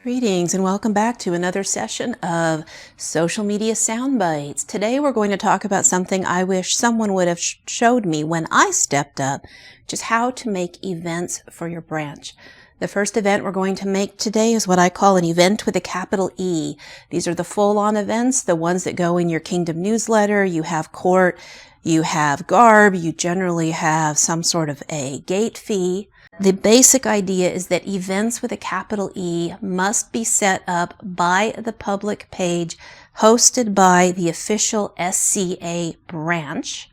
Greetings and welcome back to another session of Social Media Soundbites. Today we're going to talk about something I wish someone would have showed me when I stepped up, which is how to make events for your branch. The first event we're going to make today is what I call an event with a capital E. These are the full-on events, the ones that go in your Kingdom newsletter. You have court, you have garb, you generally have some sort of a gate fee. The basic idea is that events with a capital E must be set up by the public page hosted by the official SCA branch.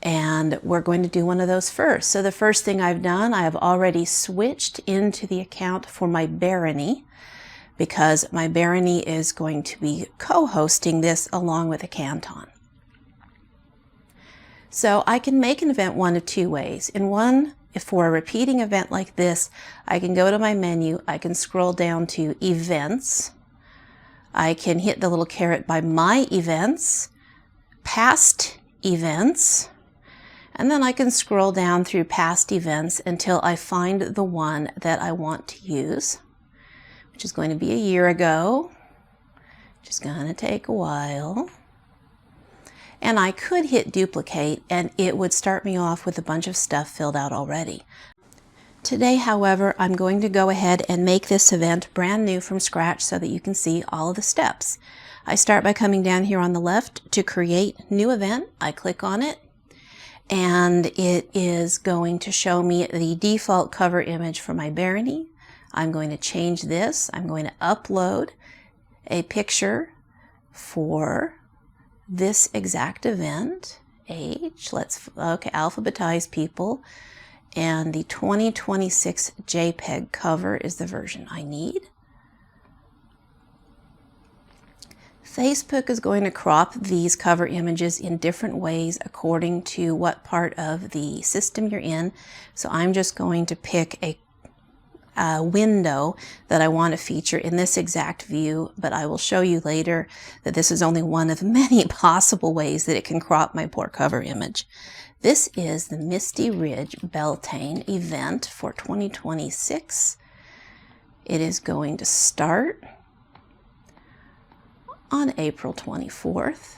And we're going to do one of those first. So the first thing I've done, I have already switched into the account for my barony because my barony is going to be co-hosting this along with a canton. So I can make an event one of two ways. In one, if for a repeating event like this, I can go to my menu, I can scroll down to events, I can hit the little caret by my events, past events, and then I can scroll down through past events until I find the one that I want to use, which is going to be a year ago, which is going to take a while. And I could hit duplicate and it would start me off with a bunch of stuff filled out already. Today, however, I'm going to go ahead and make this event brand new from scratch so that you can see all of the steps. I start by coming down here on the left to create new event. I click on it and it is going to show me the default cover image for my barony. I'm going to change this. I'm going to upload a picture for this exact event, let's alphabetize people, and the 2026 JPEG cover is the version I need. Facebook is going to crop these cover images in different ways according to what part of the system you're in. So I'm just going to pick a window that I want to feature in this exact view, but I will show you later that this is only one of many possible ways that it can crop my poor cover image. This is the Misty Ridge Beltane event for 2026. It is going to start on April 24th.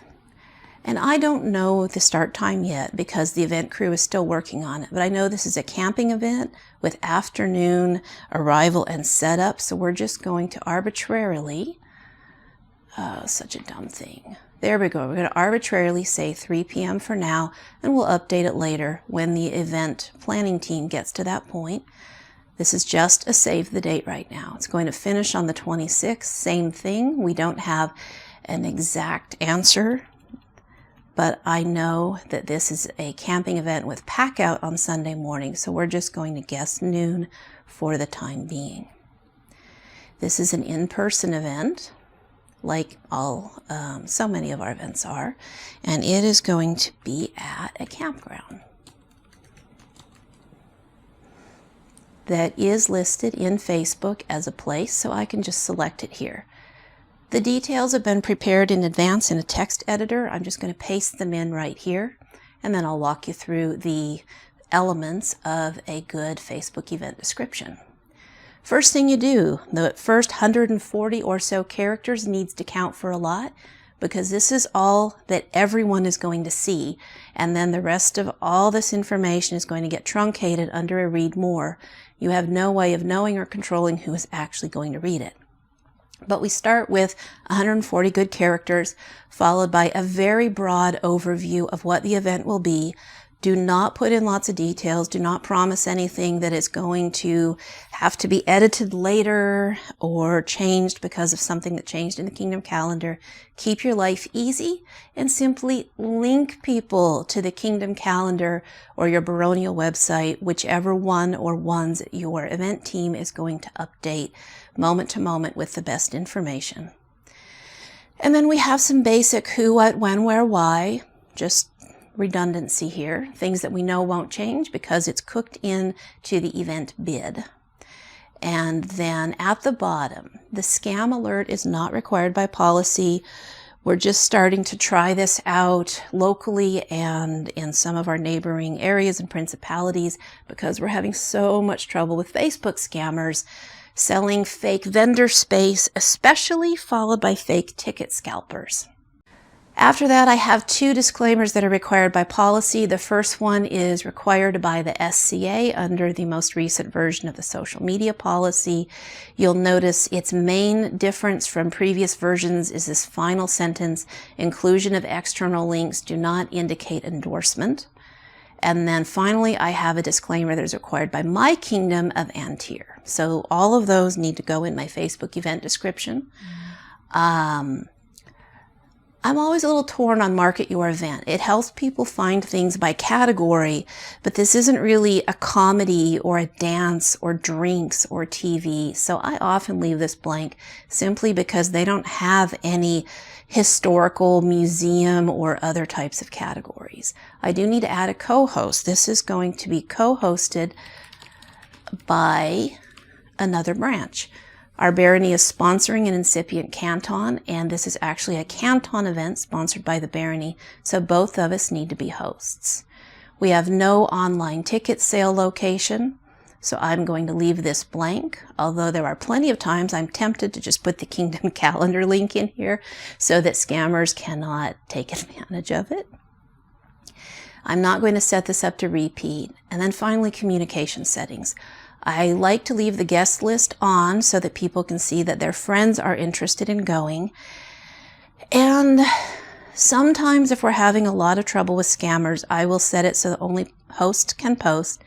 And I don't know the start time yet because the event crew is still working on it, but I know this is a camping event with afternoon arrival and setup, so we're just going to arbitrarily, such a dumb thing. There we go. We're going to arbitrarily say 3 p.m. for now, and we'll update it later when the event planning team gets to that point. This is just a save the date right now. It's going to finish on the 26th. Same thing. We don't have an exact answer, but I know that this is a camping event with pack out on Sunday morning, so we're just going to guess noon for the time being. This is an in-person event, like so many of our events are, and it is going to be at a campground that is listed in Facebook as a place, so I can just select it here. The details have been prepared in advance in a text editor. I'm just going to paste them in right here, and then I'll walk you through the elements of a good Facebook event description. First thing you do, the first 140 or so characters needs to count for a lot because this is all that everyone is going to see, and then the rest of all this information is going to get truncated under a read more. You have no way of knowing or controlling who is actually going to read it. But we start with 140 good characters, followed by a very broad overview of what the event will be. Do not put in lots of details. Do not promise anything that is going to have to be edited later or changed because of something that changed in the Kingdom calendar. Keep your life easy and simply link people to the Kingdom calendar or your baronial website, whichever one or ones your event team is going to update moment to moment with the best information. And then we have some basic who, what, when, where, why, just redundancy here, things that we know won't change because it's cooked in to the event bid. And then at the bottom, the scam alert is not required by policy. We're just starting to try this out locally and in some of our neighboring areas and principalities because we're having so much trouble with Facebook scammers selling fake vendor space, especially followed by fake ticket scalpers. After that, I have 2 disclaimers that are required by policy. The first one is required by the SCA under the most recent version of the social media policy. You'll notice its main difference from previous versions is this final sentence: inclusion of external links do not indicate endorsement. And then finally, I have a disclaimer that is required by my kingdom of Antir. So all of those need to go in my Facebook event description. I'm always a little torn on market your event. It helps people find things by category, but this isn't really a comedy or a dance or drinks or TV. So I often leave this blank simply because they don't have any historical, museum, or other types of categories. I do need to add a co-host. This is going to be co-hosted by another branch. Our barony is sponsoring an incipient canton, and this is actually a canton event sponsored by the barony, so both of us need to be hosts. We have no online ticket sale location, so I'm going to leave this blank, although there are plenty of times I'm tempted to just put the Kingdom calendar link in here so that scammers cannot take advantage of it. I'm not going to set this up to repeat. And then finally, communication settings. I like to leave the guest list on so that people can see that their friends are interested in going. And sometimes if we're having a lot of trouble with scammers, I will set it so that only hosts can post.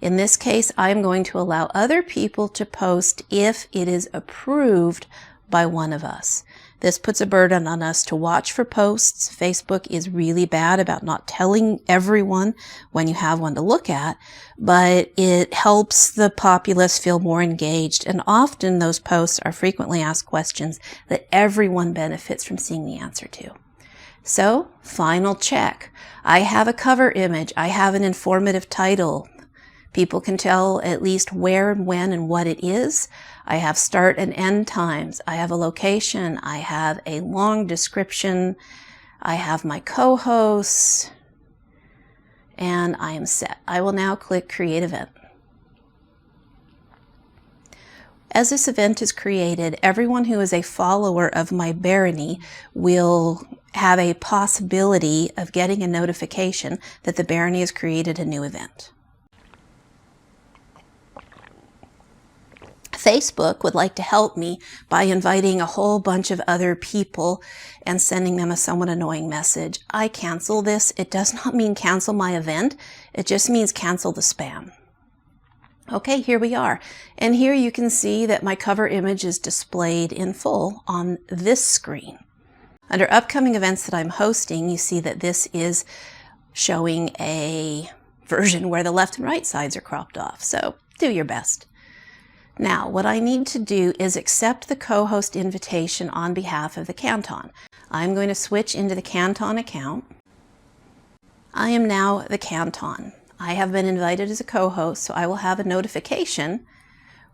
In this case, I am going to allow other people to post if it is approved by one of us. This puts a burden on us to watch for posts. Facebook is really bad about not telling everyone when you have one to look at, but it helps the populace feel more engaged. And often those posts are frequently asked questions that everyone benefits from seeing the answer to. So, final check. I have a cover image. I have an informative title. People can tell at least where and when and what it is. I have start and end times. I have a location. I have a long description. I have my co-hosts. And I am set. I will now click Create Event. As this event is created, everyone who is a follower of my barony will have a possibility of getting a notification that the barony has created a new event. Facebook would like to help me by inviting a whole bunch of other people and sending them a somewhat annoying message. I cancel this. It does not mean cancel my event. It just means cancel the spam. Okay, here we are. And here you can see that my cover image is displayed in full on this screen. Under upcoming events that I'm hosting, you see that this is showing a version where the left and right sides are cropped off. So do your best. Now, what I need to do is accept the co-host invitation on behalf of the canton. I'm going to switch into the canton account. I am now the canton. I have been invited as a co-host, so I will have a notification.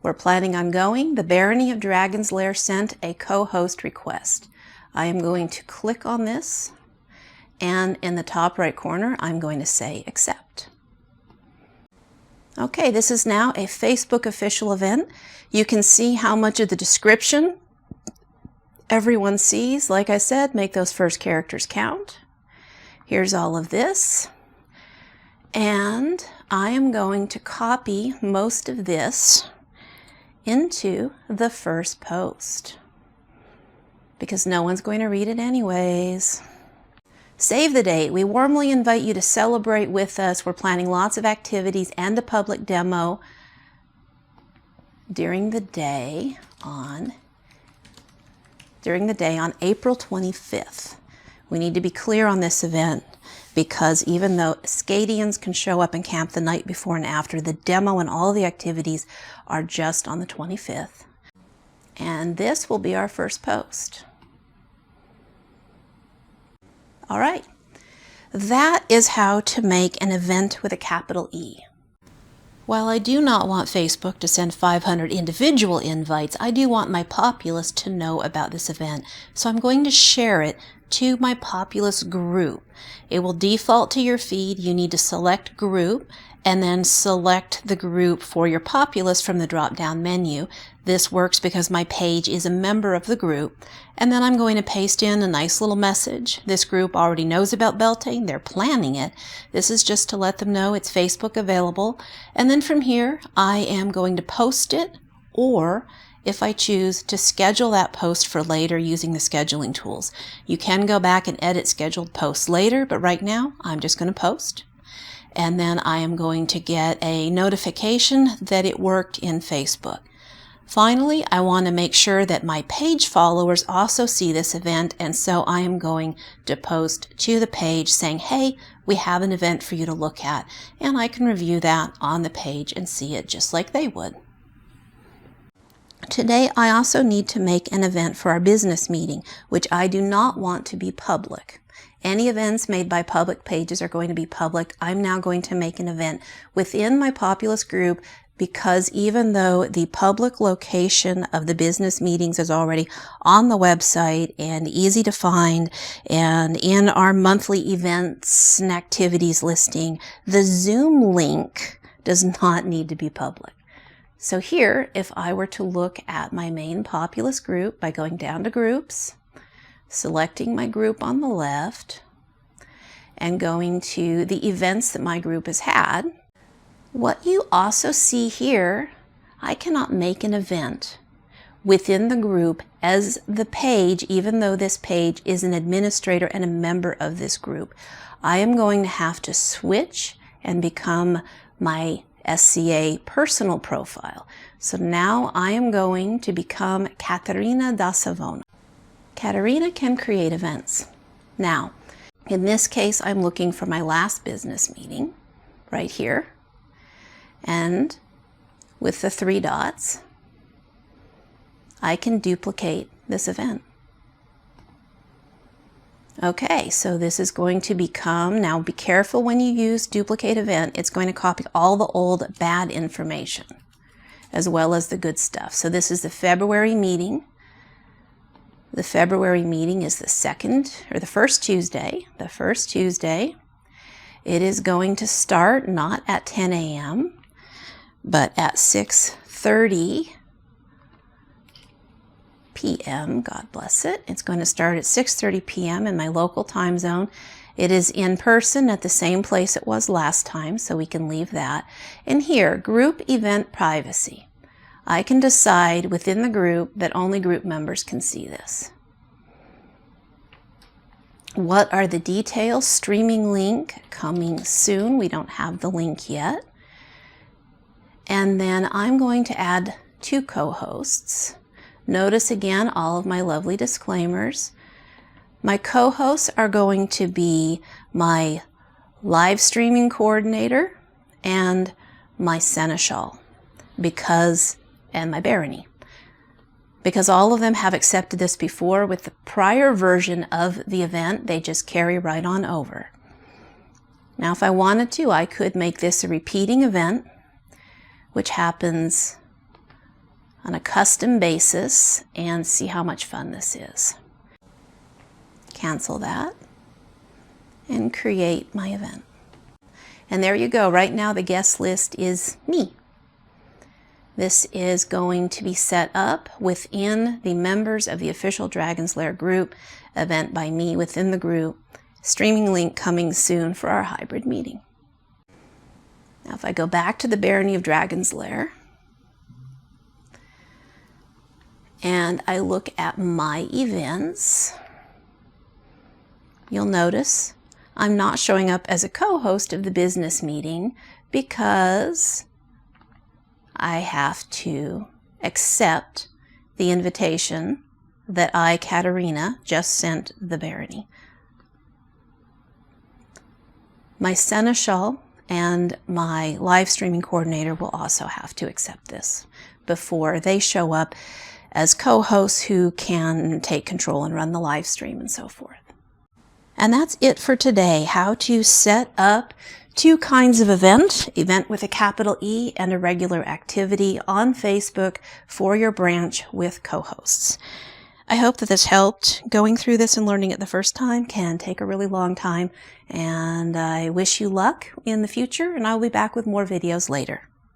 We're planning on going. The Barony of Dragon's Lair sent a co-host request. I am going to click on this, and in the top right corner, I'm going to say accept. Okay, this is now a Facebook official event. You can see how much of the description everyone sees. Like I said, make those first characters count. Here's all of this. And I am going to copy most of this into the first post because no one's going to read it anyways. Save the date. We warmly invite you to celebrate with us. We're planning lots of activities and a public demo during the day on April 25th. We need to be clear on this event because even though Scadians can show up and camp the night before and after, the demo and all of the activities are just on the 25th. And this will be our first post. All right, that is how to make an event with a capital E. While I do not want Facebook to send 500 individual invites, I do want my populace to know about this event. So I'm going to share it to my Populous group. It will default to your feed. You need to select group and then select the group for your Populous from the drop-down menu. This works because my page is a member of the group. And then I'm going to paste in a nice little message. This group already knows about Beltane. They're planning it. This is just to let them know it's Facebook available. And then from here, I am going to post it, or if I choose to schedule that post for later using the scheduling tools. You can go back and edit scheduled posts later, but right now I'm just going to post. And then I am going to get a notification that it worked in Facebook. Finally, I want to make sure that my page followers also see this event, and so I am going to post to the page saying, hey, we have an event for you to look at, and I can review that on the page and see it just like they would. Today, I also need to make an event for our business meeting, which I do not want to be public. Any events made by public pages are going to be public. I'm now going to make an event within my Populous group, because even though the public location of the business meetings is already on the website and easy to find and in our monthly events and activities listing, the Zoom link does not need to be public. So here, if I were to look at my main Populous group by going down to groups, selecting my group on the left, and going to the events that my group has had, what you also see here, I cannot make an event within the group as the page, even though this page is an administrator and a member of this group. I am going to have to switch and become my SCA personal profile. So now I am going to become Caterina da Savona. Caterina can create events. Now, in this case, I'm looking for my last business meeting right here. And with the 3 dots, I can duplicate this event. Okay, so this is going to become, now be careful when you use duplicate event, it's going to copy all the old bad information as well as the good stuff. So this is the February meeting. The February meeting is the first Tuesday. The first Tuesday. It is going to start not at 10 a.m., but at 6:30 p.m. God bless it. It's going to start at 6:30 p.m. in my local time zone. It is in person at the same place it was last time, so we can leave that. And here, group event privacy. I can decide within the group that only group members can see this. What are the details? Streaming link coming soon. We don't have the link yet. And then I'm going to add 2 co-hosts. Notice again all of my lovely disclaimers. My co-hosts are going to be my live streaming coordinator and my seneschal, and my barony. Because all of them have accepted this before with the prior version of the event, they just carry right on over. Now, if I wanted to, I could make this a repeating event, which happens on a custom basis, and see how much fun this is. Cancel that and create my event. And there you go. Right now the guest list is me. This is going to be set up within the members of the official Dragon's Lair group, event by me within the group, streaming link coming soon for our hybrid meeting. Now if I go back to the Barony of Dragon's Lair and I look at my events, you'll notice I'm not showing up as a co-host of the business meeting because I have to accept the invitation that I, Caterina, just sent the barony. My seneschal and my live streaming coordinator will also have to accept this before they show up as co-hosts who can take control and run the live stream and so forth. And that's it for today, how to set up 2 kinds of event with a capital E and a regular activity on Facebook for your branch with co-hosts. I hope that this helped. Going through this and learning it the first time can take a really long time, and I wish you luck in the future, and I'll be back with more videos later.